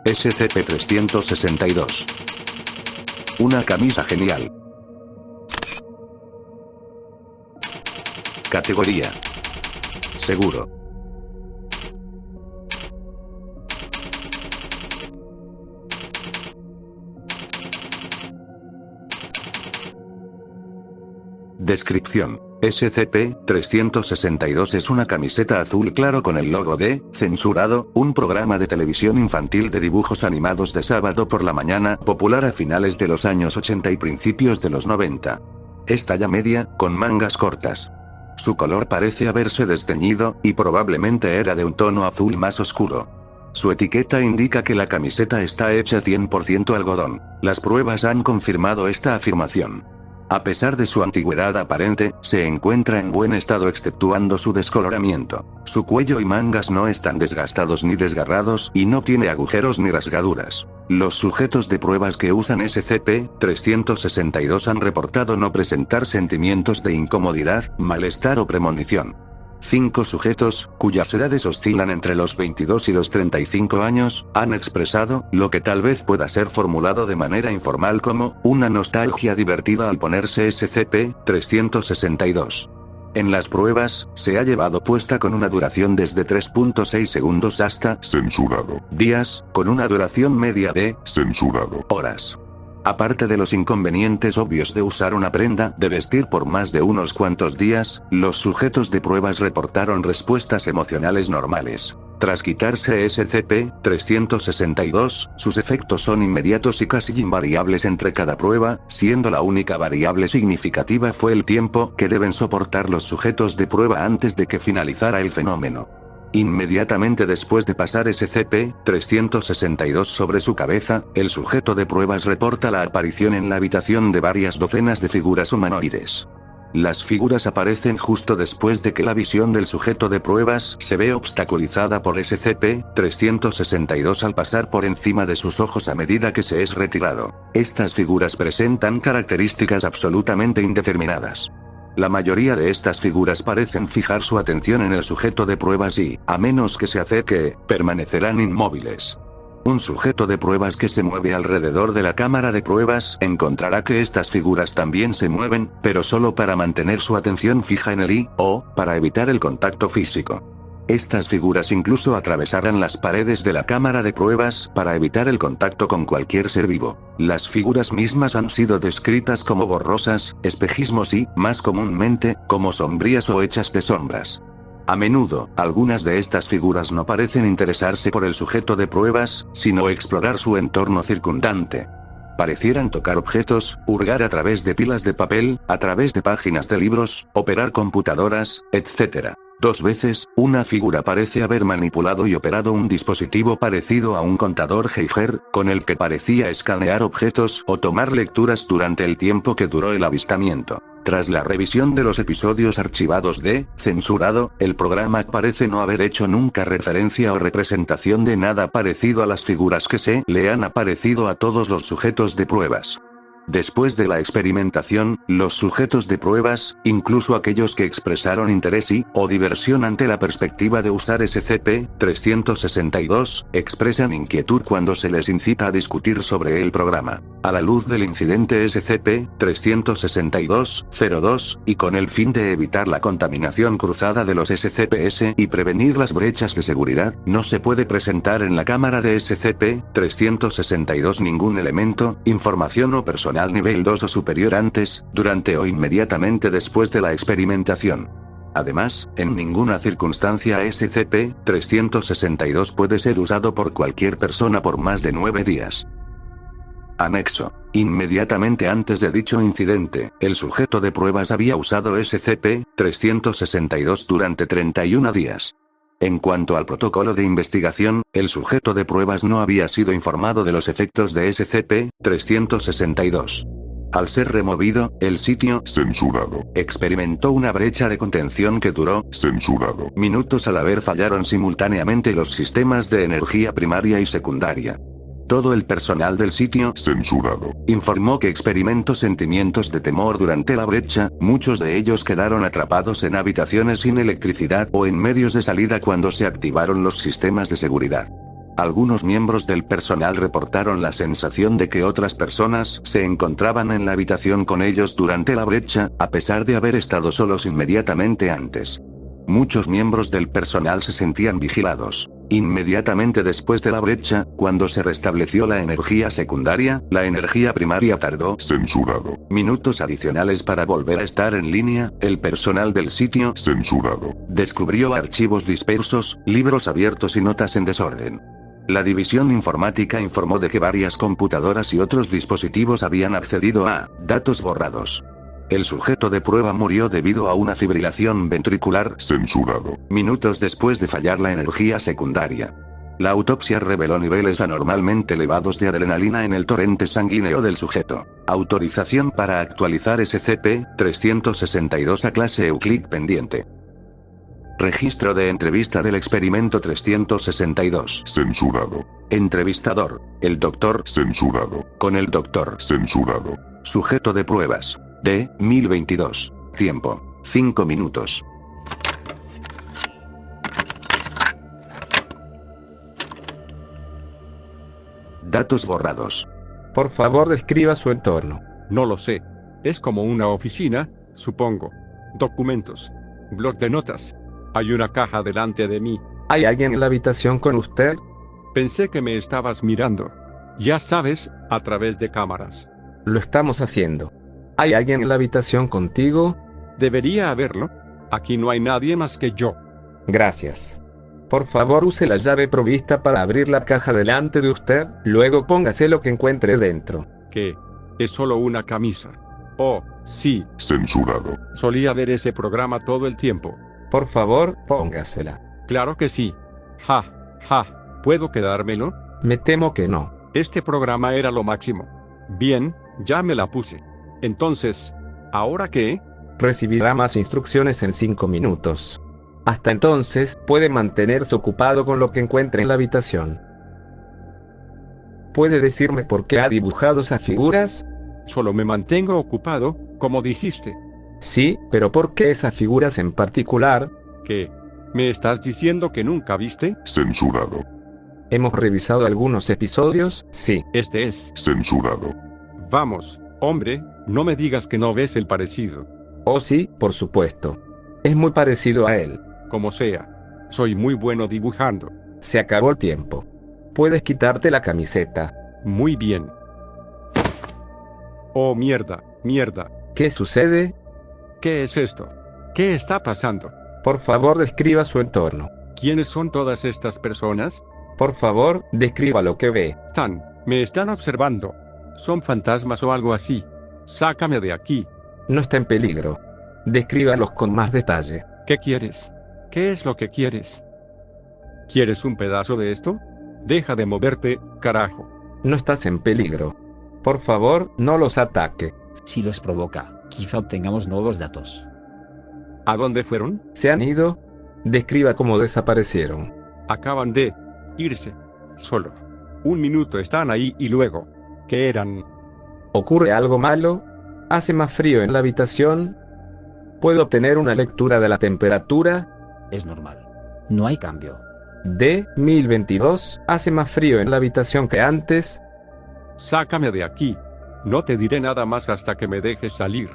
SCP-362. Una camisa genial. Categoría: seguro. Descripción: SCP-362 es una camiseta azul claro con el logo de Censurado, un programa de televisión infantil de dibujos animados de sábado por la mañana, popular a finales de los años 80 y principios de los 90. Es talla media, con mangas cortas. Su color parece haberse desteñido, y probablemente era de un tono azul más oscuro. Su etiqueta indica que la camiseta está hecha 100% algodón. Las pruebas han confirmado esta afirmación. A pesar de su antigüedad aparente, se encuentra en buen estado exceptuando su descoloramiento. Su cuello y mangas no están desgastados ni desgarrados, y no tiene agujeros ni rasgaduras. Los sujetos de pruebas que usan SCP-362 han reportado no presentar sentimientos de incomodidad, malestar o premonición. 5 sujetos, cuyas edades oscilan entre los 22 y los 35 años, han expresado, lo que tal vez pueda ser formulado de manera informal como, una nostalgia divertida al ponerse SCP-362. En las pruebas, se ha llevado puesta con una duración desde 3.6 segundos hasta censurado días, con una duración media de censurado horas. Aparte de los inconvenientes obvios de usar una prenda de vestir por más de unos cuantos días, los sujetos de pruebas reportaron respuestas emocionales normales. Tras quitarse SCP-362, sus efectos son inmediatos y casi invariables entre cada prueba, siendo la única variable significativa fue el tiempo que deben soportar los sujetos de prueba antes de que finalizara el fenómeno. Inmediatamente después de pasar SCP-362 sobre su cabeza, el sujeto de pruebas reporta la aparición en la habitación de varias docenas de figuras humanoides. Las figuras aparecen justo después de que la visión del sujeto de pruebas se ve obstaculizada por SCP-362 al pasar por encima de sus ojos a medida que se es retirado. Estas figuras presentan características absolutamente indeterminadas. La mayoría de estas figuras parecen fijar su atención en el sujeto de pruebas y, a menos que se acerque, permanecerán inmóviles. Un sujeto de pruebas que se mueve alrededor de la cámara de pruebas encontrará que estas figuras también se mueven, pero solo para mantener su atención fija en él o para evitar el contacto físico. Estas figuras incluso atravesarán las paredes de la cámara de pruebas para evitar el contacto con cualquier ser vivo. Las figuras mismas han sido descritas como borrosas, espejismos y, más comúnmente, como sombrías o hechas de sombras. A menudo, algunas de estas figuras no parecen interesarse por el sujeto de pruebas, sino explorar su entorno circundante. Parecieran tocar objetos, hurgar a través de pilas de papel, a través de páginas de libros, operar computadoras, etc. 2 veces, una figura parece haber manipulado y operado un dispositivo parecido a un contador Geiger, con el que parecía escanear objetos o tomar lecturas durante el tiempo que duró el avistamiento. Tras la revisión de los episodios archivados de Censurado, el programa parece no haber hecho nunca referencia o representación de nada parecido a las figuras que se le han aparecido a todos los sujetos de pruebas. Después de la experimentación, los sujetos de pruebas, incluso aquellos que expresaron interés o diversión ante la perspectiva de usar SCP-362, expresan inquietud cuando se les incita a discutir sobre el programa. A la luz del incidente SCP-362-02, y con el fin de evitar la contaminación cruzada de los SCPs y prevenir las brechas de seguridad, no se puede presentar en la cámara de SCP-362 ningún elemento, información o personal nivel 2 o superior antes, durante o inmediatamente después de la experimentación. Además, en ninguna circunstancia SCP-362 puede ser usado por cualquier persona por más de 9 días. Anexo. Inmediatamente antes de dicho incidente, el sujeto de pruebas había usado SCP-362 durante 31 días. En cuanto al protocolo de investigación, el sujeto de pruebas no había sido informado de los efectos de SCP-362. Al ser removido, el sitio censurado experimentó una brecha de contención que duró censurado minutos al haber fallaron simultáneamente los sistemas de energía primaria y secundaria. Todo el personal del sitio censurado informó que experimentó sentimientos de temor durante la brecha, muchos de ellos quedaron atrapados en habitaciones sin electricidad o en medios de salida cuando se activaron los sistemas de seguridad. Algunos miembros del personal reportaron la sensación de que otras personas se encontraban en la habitación con ellos durante la brecha, a pesar de haber estado solos inmediatamente antes. Muchos miembros del personal se sentían vigilados. Inmediatamente después de la brecha, cuando se restableció la energía secundaria, la energía primaria tardó Censurado. minutos adicionales para volver a estar en línea. El personal del sitio Censurado. descubrió archivos dispersos, libros abiertos y notas en desorden. La división informática informó de que varias computadoras y otros dispositivos habían accedido a datos borrados. El sujeto de prueba murió debido a una fibrilación ventricular Censurado. minutos después de fallar la energía secundaria. La autopsia reveló niveles anormalmente elevados de adrenalina en el torrente sanguíneo del sujeto. Autorización para actualizar SCP-362 a clase Euclid pendiente. Registro de entrevista del experimento 362. Censurado. Entrevistador: el doctor. Censurado. Con el doctor. Censurado. Sujeto de pruebas: D-1022. Tiempo: 5 minutos. Datos borrados. Por favor, describa su entorno. No lo sé. Es como una oficina, supongo. Documentos. Blog de notas. Hay una caja delante de mí. ¿Hay alguien en la habitación con usted? Pensé que me estabas mirando. Ya sabes, a través de cámaras. Lo estamos haciendo. ¿Hay alguien en la habitación contigo? Debería haberlo. Aquí no hay nadie más que yo. Gracias. Por favor, use la llave provista para abrir la caja delante de usted, luego póngase lo que encuentre dentro. ¿Qué? Es solo una camisa. Oh, sí. Censurado. Solía ver ese programa todo el tiempo. Por favor, póngasela. Claro que sí. Ja, ja. ¿Puedo quedármelo? Me temo que no. Este programa era lo máximo. Bien, ya me la puse. Entonces, ¿ahora qué? Recibirá más instrucciones en 5 minutos. Hasta entonces, puede mantenerse ocupado con lo que encuentre en la habitación. ¿Puede decirme por qué ha dibujado esas figuras? Solo me mantengo ocupado, como dijiste. Sí, pero ¿por qué esas figuras en particular? ¿Qué? ¿Me estás diciendo que nunca viste? Censurado. Hemos revisado algunos episodios, sí. Este es. Censurado. Vamos, hombre, no me digas que no ves el parecido. Oh sí, por supuesto. Es muy parecido a él. Como sea. Soy muy bueno dibujando. Se acabó el tiempo. Puedes quitarte la camiseta. Muy bien. Oh, mierda, mierda. ¿Qué sucede? ¿Qué es esto? ¿Qué está pasando? Por favor, describa su entorno. ¿Quiénes son todas estas personas? Por favor, describa lo que ve. Me están observando. ¿Son fantasmas o algo así? Sácame de aquí. No está en peligro. Descríbalos con más detalle. ¿Qué quieres? ¿Qué es lo que quieres? ¿Quieres un pedazo de esto? Deja de moverte, carajo. No estás en peligro. Por favor, no los ataque. Si los provoca, quizá obtengamos nuevos datos. ¿A dónde fueron? ¿Se han ido? Describa cómo desaparecieron. Acaban de irse. Solo 1 minuto están ahí y luego. ¿Qué eran? ¿Ocurre algo malo? ¿Hace más frío en la habitación? ¿Puedo obtener una lectura de la temperatura? Es normal. No hay cambio. D-1022, ¿hace más frío en la habitación que antes? Sácame de aquí. No te diré nada más hasta que me dejes salir.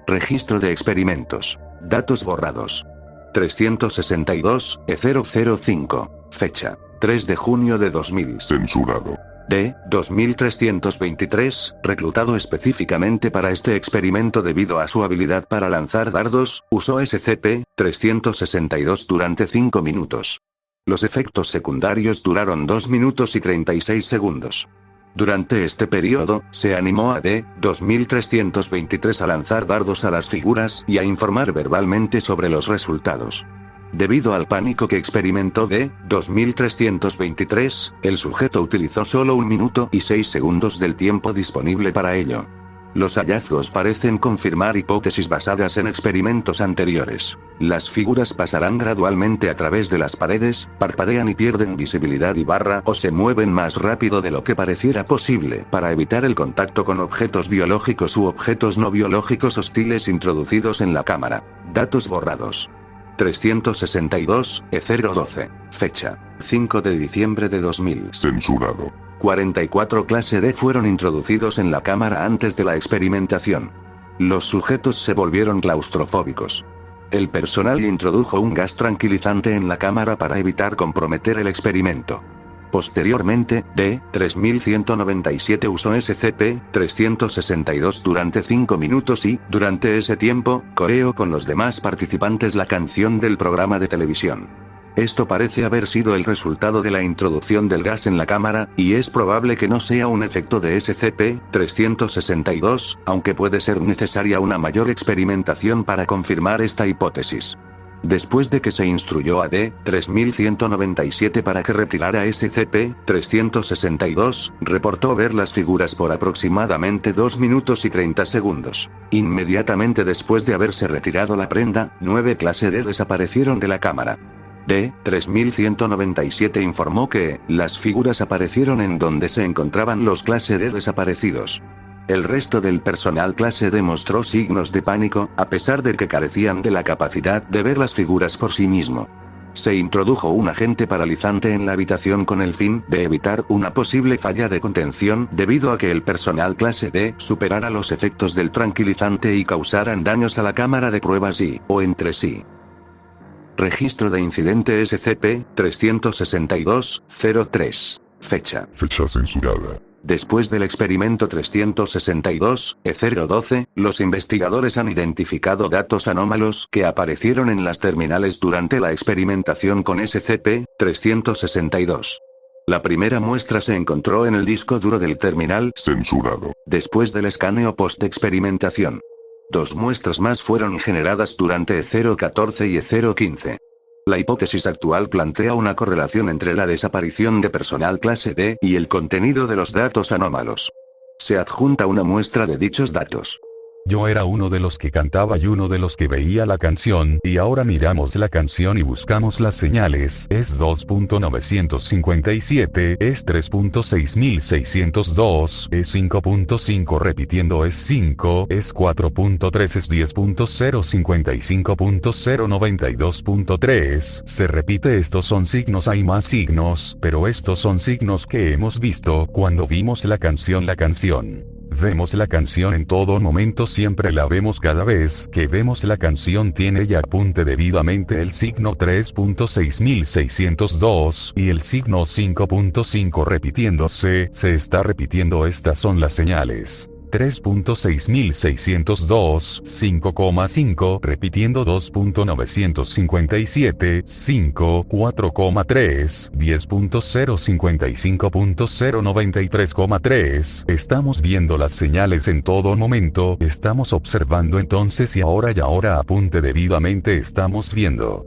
Registro de experimentos. Datos borrados. 362-E005. Fecha: 3 de junio de 2000. Censurado. D-2323, reclutado específicamente para este experimento debido a su habilidad para lanzar dardos, usó SCP-362 durante 5 minutos. Los efectos secundarios duraron 2 minutos y 36 segundos. Durante este periodo, se animó a D-2323 a lanzar dardos a las figuras y a informar verbalmente sobre los resultados. Debido al pánico que experimentó D-2323, el sujeto utilizó solo 1 minuto y 6 segundos del tiempo disponible para ello. Los hallazgos parecen confirmar hipótesis basadas en experimentos anteriores. Las figuras pasarán gradualmente a través de las paredes, parpadean y pierden visibilidad o se mueven más rápido de lo que pareciera posible para evitar el contacto con objetos biológicos u objetos no biológicos hostiles introducidos en la cámara. Datos borrados. SCP-362-E012. Fecha: 5 de diciembre de 2000. Censurado. 44 clase D fueron introducidos en la cámara antes de la experimentación. Los sujetos se volvieron claustrofóbicos. El personal introdujo un gas tranquilizante en la cámara para evitar comprometer el experimento. Posteriormente, D-3197 usó SCP-362 durante 5 minutos y, durante ese tiempo, coreó con los demás participantes la canción del programa de televisión. Esto parece haber sido el resultado de la introducción del gas en la cámara, y es probable que no sea un efecto de SCP-362, aunque puede ser necesaria una mayor experimentación para confirmar esta hipótesis. Después de que se instruyó a D-3197 para que retirara SCP-362, reportó ver las figuras por aproximadamente 2 minutos y 30 segundos. Inmediatamente después de haberse retirado la prenda, 9 clase D desaparecieron de la cámara. D-3197 informó que, las figuras aparecieron en donde se encontraban los clase D desaparecidos. El resto del personal clase D mostró signos de pánico, a pesar de que carecían de la capacidad de ver las figuras por sí mismo. Se introdujo un agente paralizante en la habitación con el fin de evitar una posible falla de contención debido a que el personal clase D superara los efectos del tranquilizante y causaran daños a la cámara de pruebas o entre sí. Registro de incidente SCP-362-03. Fecha: Fecha censurada. Después del experimento 362-E012, los investigadores han identificado datos anómalos que aparecieron en las terminales durante la experimentación con SCP-362. La primera muestra se encontró en el disco duro del terminal, Censurado. después del escaneo post-experimentación. 2 muestras más fueron generadas durante E014 y E015. La hipótesis actual plantea una correlación entre la desaparición de personal clase D y el contenido de los datos anómalos. Se adjunta una muestra de dichos datos. Yo era uno de los que cantaba y uno de los que veía la canción, y ahora miramos la canción y buscamos las señales. Es 2.957, es 3.6602, es 5.5 repitiendo es 5, es 4.3 es 10.055.092.3, se repite. Estos son signos, hay más signos, pero estos son signos que hemos visto cuando vimos la canción. Vemos la canción en todo momento, siempre la vemos. Cada vez que vemos la canción tiene y apunte debidamente el signo 3.6602 y el signo 5.5 repitiéndose, se está repitiendo. Estas son las señales. 3.6602, 5,5 repitiendo 2.957, 5, 4,3, 10.055.093,3. Estamos viendo las señales en todo momento, estamos observando entonces y ahora apunte debidamente estamos viendo.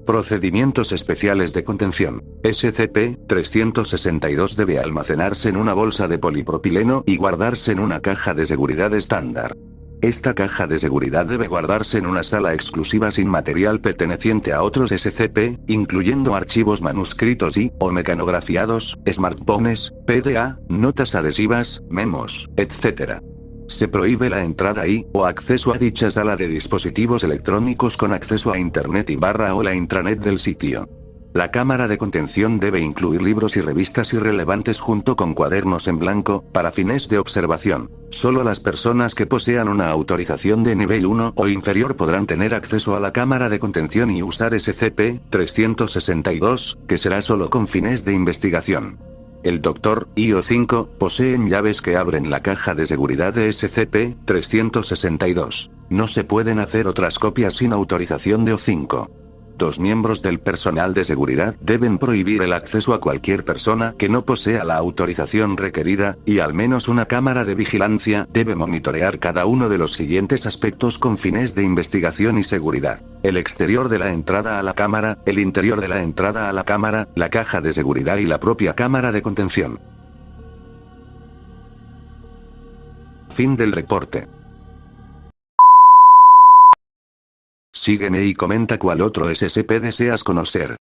Procedimientos especiales de contención. SCP-362 debe almacenarse en una bolsa de polipropileno y guardarse en una caja de seguridad estándar. Esta caja de seguridad debe guardarse en una sala exclusiva sin material perteneciente a otros SCP, incluyendo archivos manuscritos o mecanografiados, smartphones, PDA, notas adhesivas, memos, etc. Se prohíbe la entrada o acceso a dicha sala de dispositivos electrónicos con acceso a Internet o la intranet del sitio. La cámara de contención debe incluir libros y revistas irrelevantes junto con cuadernos en blanco, para fines de observación. Solo las personas que posean una autorización de nivel 1 o inferior podrán tener acceso a la cámara de contención y usar SCP-362, que será solo con fines de investigación. El Dr. IO5 poseen llaves que abren la caja de seguridad de SCP-362. No se pueden hacer otras copias sin autorización de O5. 2 miembros del personal de seguridad deben prohibir el acceso a cualquier persona que no posea la autorización requerida, y al menos una cámara de vigilancia debe monitorear cada uno de los siguientes aspectos con fines de investigación y seguridad: el exterior de la entrada a la cámara, el interior de la entrada a la cámara, la caja de seguridad y la propia cámara de contención. Fin del reporte. Sígueme y comenta cuál otro SCP deseas conocer.